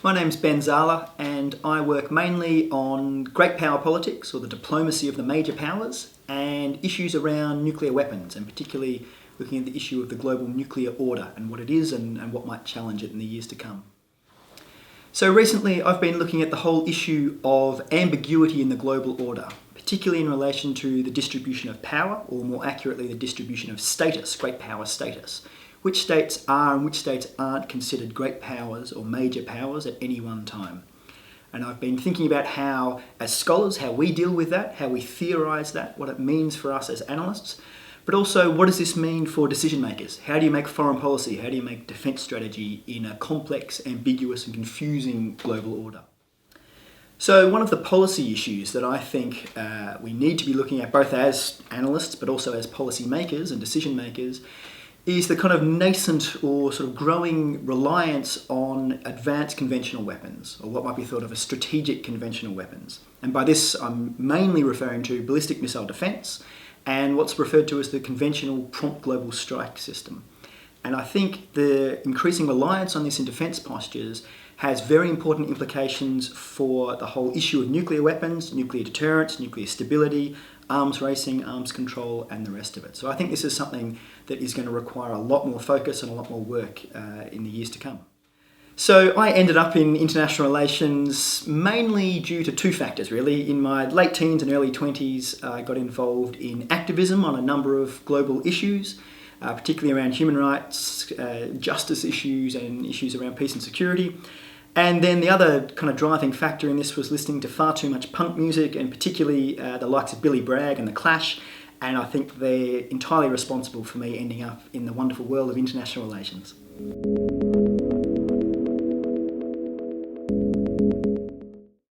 My name's Ben Zala and I work mainly on great power politics, or the diplomacy of the major powers, and issues around nuclear weapons, and particularly looking at the issue of the global nuclear order and what it is and what might challenge it in the years to come. So recently I've been looking at the whole issue of ambiguity in the global order, particularly in relation to the distribution of power, or more accurately the distribution of status, great power status. Which states are and which states aren't considered great powers or major powers at any one time. And I've been thinking about how, as scholars, how we deal with that, how we theorise that, what it means for us as analysts, but also what does this mean for decision makers? How do you make foreign policy? How do you make defence strategy in a complex, ambiguous and confusing global order? So one of the policy issues that I think we need to be looking at, both as analysts but also as policy makers and decision makers, is the kind of nascent or sort of growing reliance on advanced conventional weapons, or what might be thought of as strategic conventional weapons. And by this I'm mainly referring to ballistic missile defence and what's referred to as the conventional prompt global strike system. And I think the increasing reliance on this in defence postures has very important implications for the whole issue of nuclear weapons, nuclear deterrence, nuclear stability, arms racing, arms control and the rest of it. So I think this is something that is going to require a lot more focus and a lot more work in the years to come. So I ended up in international relations mainly due to two factors really. In my late teens and early 20s I got involved in activism on a number of global issues, particularly around human rights, justice issues and issues around peace and security. And then the other kind of driving factor in this was listening to far too much punk music, and particularly the likes of Billy Bragg and The Clash, and I think they're entirely responsible for me ending up in the wonderful world of international relations.